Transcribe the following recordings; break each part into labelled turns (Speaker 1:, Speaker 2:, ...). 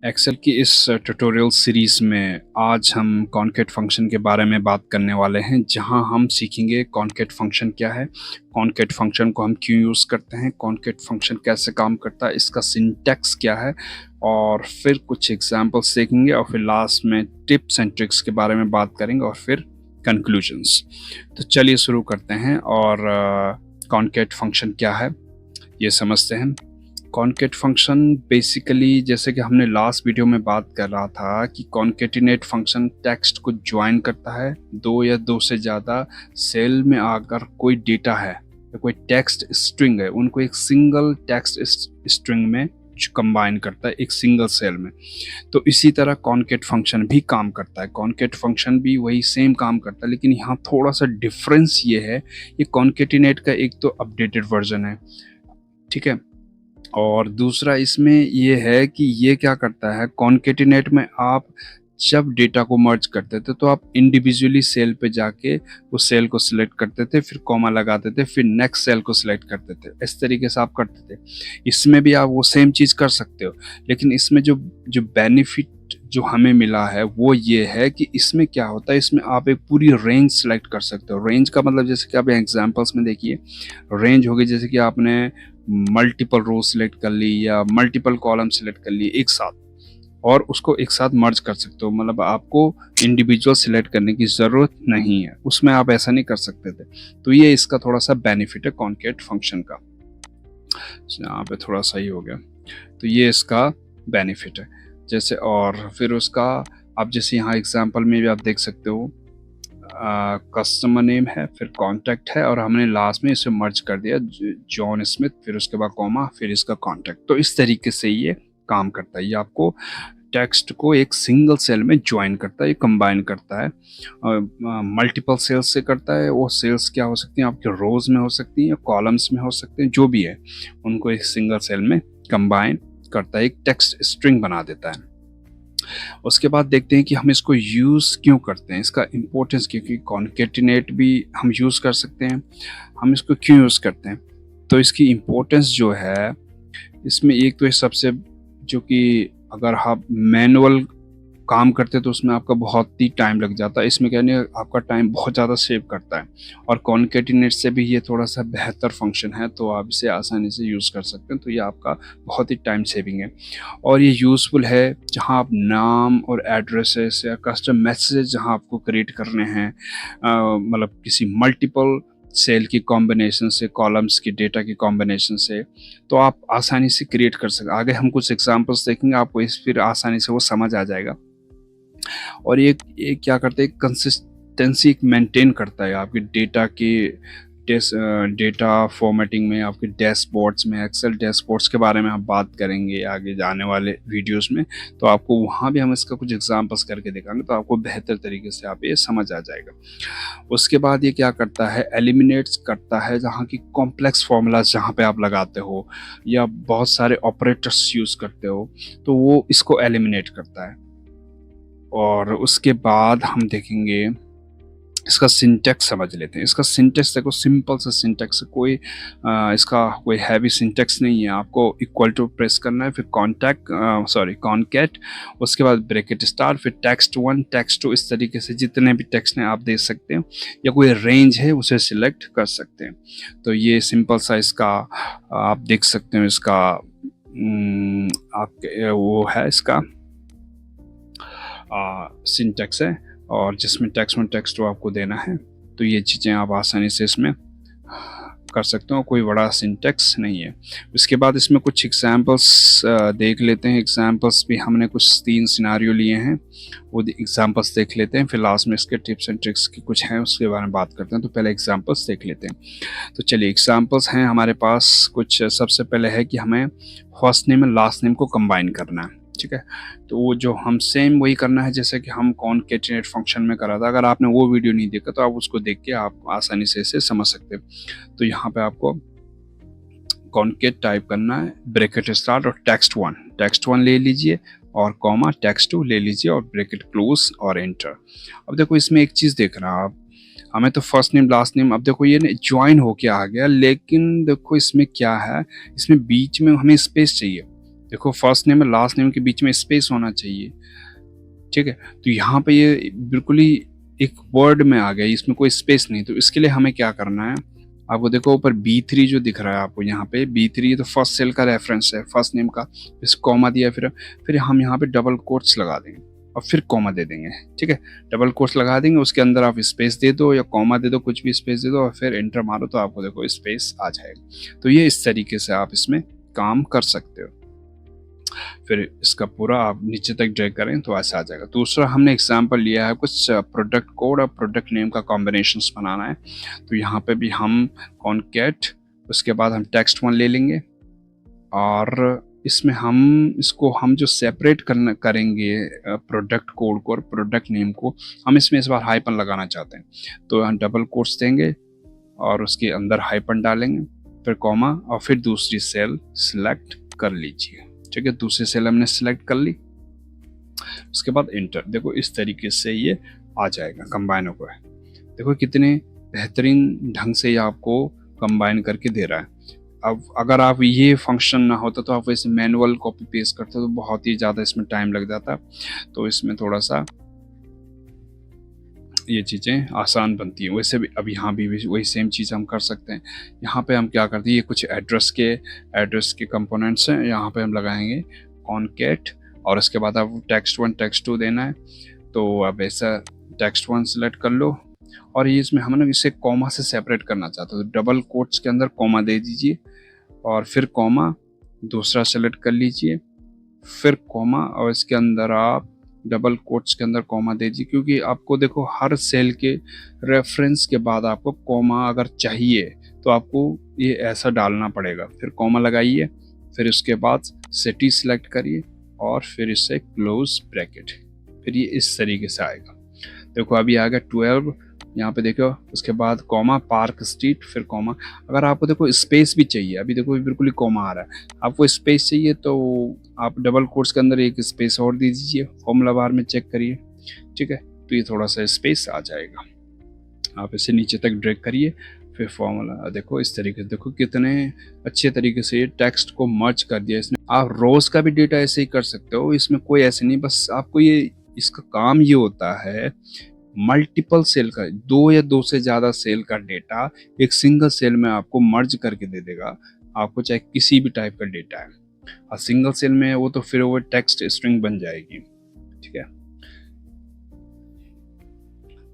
Speaker 1: Excel की इस tutorial series में आज हम कॉनकैट फंक्शन के बारे में बात करने वाले हैं, जहां हम सीखेंगे कॉनकैट फंक्शन क्या है, कॉनकैट फंक्शन को हम क्यों यूज़ करते हैं, कॉनकैट फंक्शन कैसे काम करता है, इसका सिंटैक्स क्या है, और फिर कुछ एग्जांपल्स देखेंगे और फिर लास्ट में टिप्स एंड ट्रिक्स के बारे में बात करेंगे और फिर कंक्लूजन्स। तो चलिए शुरू करते हैं और कॉनकैट फंक्शन क्या है ये समझते हैं। कॉनकैट फंक्शन बेसिकली, जैसे कि हमने लास्ट वीडियो में बात कर रहा था कि कॉनकैटिनेट फंक्शन टेक्स्ट को ज्वाइन करता है दो या दो से ज़्यादा सेल में। अगर कोई डेटा है या कोई टेक्स्ट स्ट्रिंग है, उनको एक सिंगल टेक्स्ट स्ट्रिंग में कंबाइन करता है एक सिंगल सेल में। तो इसी तरह कॉनकैट फंक्शन भी काम करता है। कॉनकैट फंक्शन भी वही सेम काम करता है, लेकिन यहाँ थोड़ा सा डिफरेंस ये है, ये कॉनकैटिनेट का एक तो अपडेटेड वर्जन है, ठीक है, और दूसरा इसमें ये है कि ये क्या करता है, कॉनकैटिनेट में आप जब डेटा को मर्ज करते थे तो आप इंडिविजुअली सेल पे जाके उस सेल को सिलेक्ट करते थे, फिर कॉमा लगाते थे, फिर नेक्स्ट सेल को सिलेक्ट करते थे। इस तरीके से आप करते थे। इसमें भी आप वो सेम चीज़ कर सकते हो, लेकिन इसमें जो जो बेनिफिट जो हमें मिला है वो ये है कि इसमें क्या होता है, इसमें आप एक पूरी रेंज सेलेक्ट कर सकते हो। रेंज का मतलब जैसे कि आप एग्जांपल्स में देखिए, रेंज होगी जैसे कि आपने मल्टीपल रो सिलेक्ट कर ली या मल्टीपल कॉलम सिलेक्ट कर लिए एक साथ, और उसको एक साथ मर्ज कर सकते हो। मतलब आपको इंडिविजुअल सिलेक्ट करने की ज़रूरत नहीं है, उसमें आप ऐसा नहीं कर सकते थे। तो ये इसका थोड़ा सा बेनिफिट है कॉनकैट फंक्शन का। यहाँ पे थोड़ा सही हो गया, तो ये इसका बेनिफिट है। जैसे और फिर उसका आप जैसे यहाँ एग्जांपल में भी आप देख सकते हो, कस्टमर नेम है, फिर कॉन्टैक्ट है, और हमने लास्ट में इसे मर्ज कर दिया जॉन स्मिथ, फिर उसके बाद कॉमा, फिर इसका कॉन्टैक्ट। तो इस तरीके से ये काम करता है। ये आपको टेक्स्ट को एक सिंगल सेल में ज्वाइन करता है, ये कंबाइन करता है। मल्टीपल सेल्स से करता है। वो सेल्स क्या हो सकती हैं, आपके रोज में हो सकती हैं, कॉलम्स में हो सकते हैं, जो भी है उनको एक सिंगल सेल में कंबाइन करता है, एक टेक्स्ट स्ट्रिंग बना देता है। उसके बाद देखते हैं कि हम इसको यूज़ क्यों करते हैं, इसका इम्पोर्टेंस, क्योंकि कॉनकैटिनेट भी हम यूज़ कर सकते हैं। हम इसको क्यों यूज़ करते हैं, तो इसकी इम्पोर्टेंस जो है इसमें एक तो सबसे, जो कि अगर आप मैनुअल काम करते तो उसमें आपका बहुत ही टाइम लग जाता है, इसमें कहने आपका टाइम बहुत ज़्यादा सेव करता है। और कॉनकैटिनेट से भी ये थोड़ा सा बेहतर फंक्शन है, तो आप इसे आसानी से यूज़ कर सकते हैं। तो ये आपका बहुत ही टाइम सेविंग है, और ये यूज़फुल है जहाँ आप नाम और एड्रेसेस या कस्टम मैसेज जहाँ आपको क्रिएट करने हैं, मतलब किसी मल्टीपल सेल की कॉम्बिनेशन से, कॉलम्स की डेटा की कॉम्बिनेशन से, तो आप आसानी से क्रिएट कर सकते। आगे हम कुछ एग्जांपल्स देखेंगे, आपको इस फिर आसानी से वो समझ आ जाएगा। और ये क्या करते हैं, कंसिस्टेंसी मेंटेन करता है आपके डेटा की डेटा फॉर्मेटिंग में, आपके डैशबोर्ड्स में। एक्सेल डैशबोर्ड्स के बारे में हम बात करेंगे आगे जाने वाले वीडियोस में, तो आपको वहाँ भी हम इसका कुछ एग्जांपल्स करके दिखाएंगे, तो आपको बेहतर तरीके से आप ये समझ आ जाएगा। उसके बाद ये क्या करता है, एलिमिनेट्स करता है जहाँ की कॉम्प्लेक्स फॉर्मूलाज जहाँ पे आप लगाते हो या बहुत सारे ऑपरेटर्स यूज़ करते हो, तो वो इसको एलिमिनेट करता है। और उसके बाद हम देखेंगे इसका सिंटैक्स समझ लेते हैं। इसका सिंटैक्स देखो, सिंपल सा सिंटैक्स, कोई इसका कोई हैवी सिंटैक्स नहीं है। आपको इक्वल टू प्रेस करना है, फिर कॉनकैट, उसके बाद ब्रैकेट स्टार, फिर टेक्स्ट 1 टेक्स्ट 2, इस तरीके से जितने भी टेक्स्ट हैं आप दे सकते हैं, या कोई रेंज है उसे सिलेक्ट कर सकते हैं। तो ये सिंपल सा इसका आप देख सकते हो, इसका आपके वो है, इसका सिंटैक्स है, और जिसमें टेक्स्ट 1 टेक्स्ट 2 आपको देना है। तो ये चीज़ें आप आसानी से इसमें कर सकते हो, कोई बड़ा सिंटैक्स नहीं है। उसके बाद इसमें कुछ एग्जांपल्स देख लेते हैं। एग्जांपल्स भी हमने कुछ 3 सिनारियो लिए हैं, वो एग्जांपल्स देख लेते हैं, फिर लास्ट में इसके टिप्स एंड ट्रिक्स की कुछ हैं उसके बारे में बात करते हैं। तो पहले एग्जांपल्स देख लेते हैं। तो चलिए, एग्जांपल्स हैं हमारे पास कुछ। सबसे पहले है कि हमें फर्स्ट नेम और लास्ट नेम को कंबाइन करना है, ठीक है। तो वो जो हम सेम वही करना है जैसे कि हम कॉनकैटिनेट फंक्शन में करा था। अगर आपने वो वीडियो नहीं देखा तो आप उसको देख के आप आसानी से इसे समझ सकते हैं। तो यहाँ पे आपको कॉनकैट टाइप करना है, ब्रैकेट स्टार्ट और टेक्स्ट 1 ले लीजिए, और कॉमा टेक्स्ट 2 ले लीजिए, और ब्रैकेट क्लोज और एंटर। अब देखो इसमें एक चीज़ देखना आप, हमें तो फर्स्ट नेम लास्ट नेम, अब देखो ये ज्वाइन होके आ गया, लेकिन देखो इसमें क्या है, इसमें बीच में हमें स्पेस चाहिए। देखो फर्स्ट नेम और लास्ट नेम के बीच में स्पेस होना चाहिए, ठीक है। तो यहाँ पे ये बिल्कुल ही एक वर्ड में आ गया, इसमें कोई स्पेस नहीं। तो इसके लिए हमें क्या करना है, आपको देखो ऊपर B3 जो दिख रहा है आपको यहाँ पे B3, तो फर्स्ट सेल का रेफरेंस है फर्स्ट नेम का, इस कॉमा दिया, फिर हम यहाँ पे डबल कोट्स लगा देंगे और फिर कॉमा दे देंगे, ठीक है। डबल कोट्स लगा देंगे, उसके अंदर आप स्पेस दे दो या कॉमा दे दो, कुछ भी स्पेस दे दो और फिर एंटर मारो तो आपको देखो स्पेस आ जाएगा। तो ये इस तरीके से आप इसमें काम कर सकते हो। फिर इसका पूरा आप नीचे तक ड्रैग करें तो ऐसा आ जाएगा। दूसरा हमने एग्जांपल लिया है कुछ प्रोडक्ट कोड और प्रोडक्ट नेम का कॉम्बिनेशंस बनाना है। तो यहाँ पे भी हम कॉन्केट, उसके बाद हम टेक्स्ट वन ले लेंगे और इसमें हम जो सेपरेट करेंगे प्रोडक्ट कोड को और प्रोडक्ट नेम को, हम इसमें इस बार हाइपन लगाना चाहते हैं। तो हम डबल कोट्स देंगे और उसके अंदर हाइपन डालेंगे, फिर कॉमा और फिर दूसरी सेल सिलेक्ट कर लीजिए, ठीक है। दूसरी सेल हमने सिलेक्ट कर ली, उसके बाद इंटर। देखो इस तरीके से ये आ जाएगा कंबाइन होकर। देखो कितने बेहतरीन ढंग से ये आपको कंबाइन करके दे रहा है। अब अगर आप ये फंक्शन ना होता तो आप वैसे मैनुअल कॉपी पेस्ट करते तो बहुत ही ज़्यादा इसमें टाइम लग जाता, तो इसमें थोड़ा सा ये चीज़ें आसान बनती हैं। वैसे भी अब यहाँ भी वही सेम चीज़ हम कर सकते हैं। यहाँ पे हम क्या करते हैं, ये कुछ एड्रेस के कंपोनेंट्स हैं, यहाँ पे हम लगाएंगे कॉन्केट और उसके बाद आप टेक्स्ट वन टेक्स्ट टू देना है। तो अब ऐसा टेक्स्ट वन सेलेक्ट कर लो और ये इसमें हम ना इसे कॉमा से सेपरेट करना चाहते हो, तो डबल कोट्स के अंदर कॉमा दे दीजिए और फिर कॉमा दूसरा सेलेक्ट कर लीजिए, फिर कॉमा और इसके अंदर आप डबल कोट्स के अंदर कॉमा दीजिए, क्योंकि आपको देखो हर सेल के रेफरेंस के बाद आपको कॉमा अगर चाहिए तो आपको ये ऐसा डालना पड़ेगा। फिर कॉमा लगाइए, फिर उसके बाद सिटी सिलेक्ट करिए और फिर इससे क्लोज ब्रैकेट, फिर ये इस तरीके से आएगा। देखो अभी आ गया 12, यहाँ पे देखो उसके बाद कॉमा पार्क स्ट्रीट, फिर कॉमा। अगर आपको देखो स्पेस भी चाहिए, अभी देखो बिल्कुल ही कॉमा आ रहा है, आपको स्पेस चाहिए तो आप डबल कोट्स के अंदर एक स्पेस और दे दीजिए, फॉर्मूला बार में चेक करिए, ठीक है। तो ये थोड़ा सा स्पेस आ जाएगा, आप इसे नीचे तक ड्रैग करिए, फिर फॉर्मूला देखो इस तरीके से। देखो कितने अच्छे तरीके से ये टेक्स्ट को मर्ज कर दिया इसने। आप रोज का भी डेटा ऐसे ही कर सकते हो, इसमें कोई ऐसे नहीं, बस आपको ये इसका काम ये होता है मल्टीपल सेल का, 2 या 2 से ज़्यादा सेल का डेटा एक सिंगल सेल में आपको मर्ज करके दे देगा, आपको चाहे किसी भी टाइप का डेटा है। और सिंगल सेल में है वो तो फिर वो टेक्स्ट स्ट्रिंग बन जाएगी, ठीक है।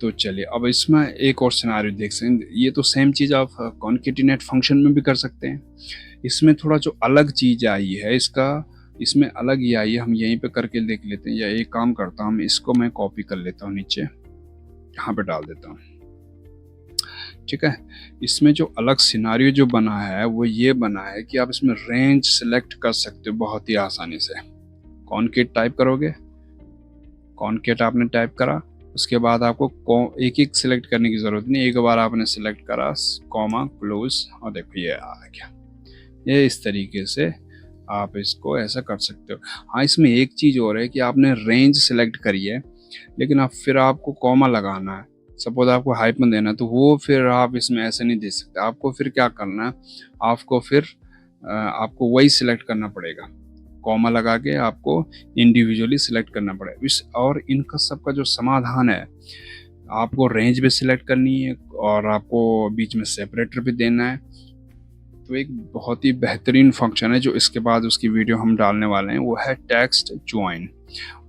Speaker 1: तो चलिए अब इसमें एक और सिनारियो देख सकते हैं। ये तो सेम चीज़ आप कॉन्केटिनेट फंक्शन में भी कर सकते हैं। इसमें थोड़ा जो अलग चीज़ आई है इसमें अलग ही आई है, हम यहीं पे करके देख लेते हैं। या एक काम करता हूँ, इसको मैं कॉपी कर लेता हूँ, नीचे यहाँ पे डाल देता हूँ, ठीक है। इसमें जो अलग सिनारियो जो बना है वो ये बना है कि आप इसमें रेंज सेलेक्ट कर सकते हो बहुत ही आसानी से। कॉन्केट टाइप करोगे, कॉन्केट आपने टाइप करा, उसके बाद आपको एक एक सिलेक्ट करने की ज़रूरत नहीं, एक बार आपने सिलेक्ट करा कॉमा क्लोज और देखो ये आ गया। ये इस तरीके से आप इसको ऐसा कर सकते हो। हाँ इसमें एक चीज़ और है कि आपने रेंज सेलेक्ट करी है लेकिन अब फिर आपको कॉमा लगाना है, सपोज आपको हाइपन देना है, तो वो फिर आप इसमें ऐसे नहीं दे सकते। आपको फिर क्या करना है, आपको वही सिलेक्ट करना पड़ेगा, कॉमा लगा के आपको इंडिविजुअली सिलेक्ट करना पड़ेगा। और इनका सबका जो समाधान है, आपको रेंज भी सिलेक्ट करनी है और आपको बीच में सेपरेटर भी देना है। तो एक बहुत ही बेहतरीन फंक्शन है जो इसके बाद उसकी वीडियो हम डालने वाले हैं, वो है टेक्स्ट ज्वाइन।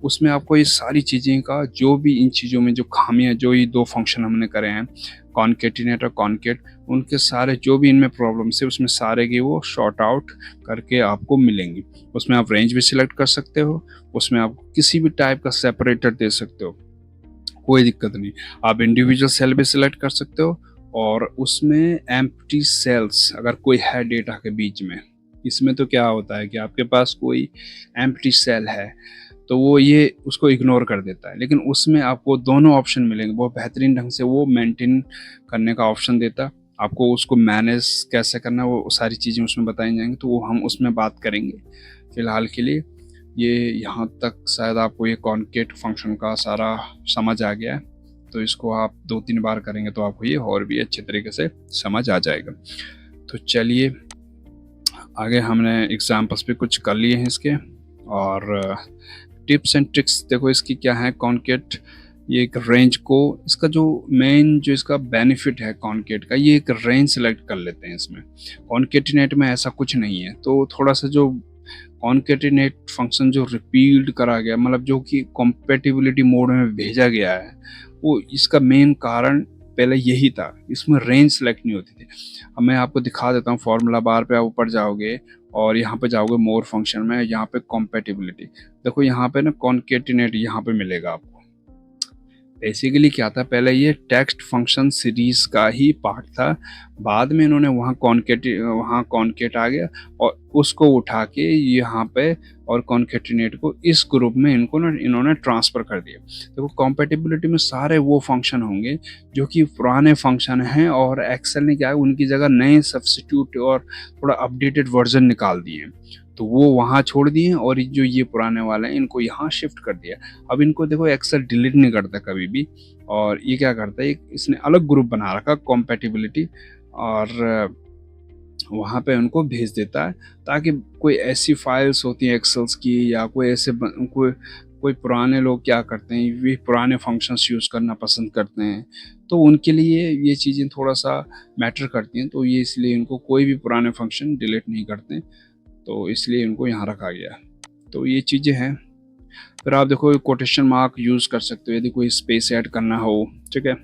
Speaker 1: उसमें आपको ये सारी चीज़ें का जो भी इन चीज़ों में जो खामियां, जो ये 2 फंक्शन हमने करे हैं कॉन्केटिनेट और कॉन्केट, उनके सारे जो भी इनमें प्रॉब्लम्स है उसमें सारे की वो शॉर्ट आउट करके आपको मिलेंगी। उसमें आप रेंज भी सिलेक्ट कर सकते हो, उसमें आप किसी भी टाइप का सेपरेटर दे सकते हो, कोई दिक्कत नहीं। आप इंडिविजुअल सेल भी सिलेक्ट कर सकते हो और उसमें एम्प्टी सेल्स अगर कोई है डेटा के बीच में, इसमें तो क्या होता है कि आपके पास कोई एम्प्टी सेल है तो वो ये उसको इग्नोर कर देता है, लेकिन उसमें आपको दोनों ऑप्शन मिलेंगे। बहुत बेहतरीन ढंग से वो मेंटेन करने का ऑप्शन देता है आपको। उसको मैनेज कैसे करना है वो सारी चीज़ें उसमें बताई जाएंगी, तो वो हम उसमें बात करेंगे। फिलहाल के लिए ये यहाँ तक शायद आपको ये कॉन्केट फंक्शन का सारा समझ आ गया है, तो इसको आप 2-3 बार करेंगे तो आपको ये और भी अच्छे तरीके से समझ आ जाएगा। तो चलिए आगे हमने एग्जाम्पल्स भी कुछ कर लिए हैं इसके, और टिप्स एंड ट्रिक्स देखो इसकी क्या है। कॉन्केट ये एक रेंज को, इसका जो मेन जो इसका बेनिफिट है कॉन्केट का, ये एक रेंज सेलेक्ट कर लेते हैं इसमें। कॉन्केटिनेट में ऐसा कुछ नहीं है। तो थोड़ा सा जो कॉन्केटिनेट फंक्शन जो रिपील्ड करा गया, मतलब जो कि कॉम्पेटिबिलिटी मोड में भेजा गया है, वो इसका मेन कारण पहले यही था, इसमें रेंज सेलेक्ट नहीं होती थी। अब मैं आपको दिखा देता हूँ। फॉर्मूला बार पे आप ऊपर जाओगे और यहाँ पे जाओगे मोर फंक्शन में, यहाँ पे कॉम्पेटिबिलिटी देखो, यहाँ पे ना कॉन्केटिनेट यहाँ पे मिलेगा आपको। बेसिकली क्या था, पहले ये टेक्स्ट फंक्शन सीरीज का ही पार्ट था, बाद में इन्होंने वहाँ कॉन्केट आ गया और उसको उठा के यहाँ पे और कॉन्केटिनेट को इस ग्रुप में इन्होंने ट्रांसफ़र कर दिया। देखो कॉम्पेटिबिलिटी में सारे वो फंक्शन होंगे जो कि पुराने फंक्शन हैं, और एक्सेल ने क्या है उनकी जगह नए सब्स्टिट्यूट और थोड़ा अपडेटेड वर्जन निकाल दिए, तो वो वहाँ छोड़ दिए और जो ये पुराने वाले हैं इनको यहाँ शिफ्ट कर दिया। अब इनको देखो एक्सेल डिलीट नहीं करता कभी भी, और ये क्या करता है, इसने अलग ग्रुप बना रखा कॉम्पेटिबिलिटी, और वहाँ पे उनको भेज देता है, ताकि कोई ऐसी फाइल्स होती हैं एक्सेल्स की, या कोई ऐसे कोई पुराने लोग क्या करते हैं, वे पुराने फंक्शंस यूज़ करना पसंद करते हैं, तो उनके लिए ये चीज़ें थोड़ा सा मैटर करती हैं। तो ये इसलिए इनको कोई भी पुराने फंक्शन डिलीट नहीं करते, तो इसलिए इनको यहाँ रखा गया। तो ये चीज़ें हैं। फिर आप देखो कोटेशन मार्क यूज़ कर सकते हो यदि कोई स्पेस ऐड करना हो, ठीक है।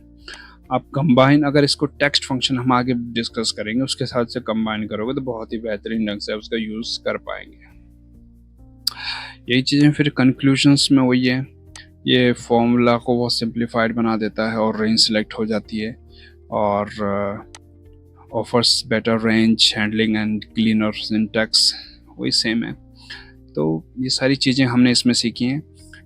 Speaker 1: आप कंबाइन, अगर इसको टेक्स्ट फंक्शन हम आगे डिस्कस करेंगे, उसके साथ से कंबाइन करोगे तो बहुत ही बेहतरीन ढंग से उसका यूज़ कर पाएंगे। यही चीज़ें फिर कंक्लूजन्स में वही है, ये फॉर्मूला को बहुत सिंप्लीफाइड बना देता है और रेंज सेलेक्ट हो जाती है, और offers better range handling and cleaner syntax, वही सेम है। तो ये सारी चीज़ें हमने इसमें सीखी हैं।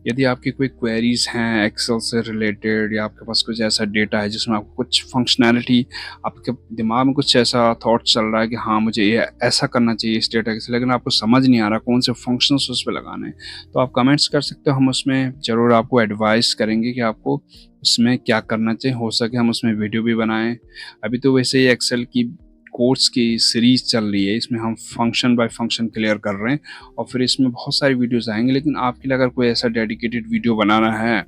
Speaker 1: यदि आपकी कोई क्वेरीज हैं एक्सेल से रिलेटेड, या आपके पास कुछ ऐसा डेटा है जिसमें आपको कुछ फंक्शनैलिटी, आपके दिमाग में कुछ ऐसा थॉट चल रहा है कि हाँ मुझे ये ऐसा करना चाहिए इस डेटा के, लेकिन आपको समझ नहीं आ रहा कौन से फंक्शंस उस पर लगाने हैं, तो आप कमेंट्स कर सकते हो। हम उसमें ज़रूर आपको एडवाइस करेंगे कि आपको उसमें क्या करना चाहिए। हो सके हम उसमें वीडियो भी बनाएं। अभी तो वैसे ही एक्सेल की कोर्स की सीरीज चल रही है, इसमें हम फंक्शन बाय फंक्शन क्लियर कर रहे हैं, और फिर इसमें बहुत सारी वीडियोस आएंगे। लेकिन आपके लिए अगर कोई ऐसा डेडिकेटेड वीडियो बनाना है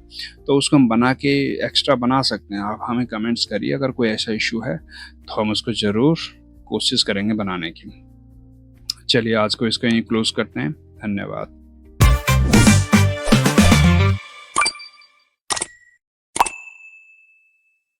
Speaker 1: तो उसको हम बना के एक्स्ट्रा बना सकते हैं। आप हमें कमेंट्स करिए, अगर कोई ऐसा इशू है तो हम उसको ज़रूर कोशिश करेंगे बनाने की। चलिए आज को इसको यहीं क्लोज करते हैं। धन्यवाद।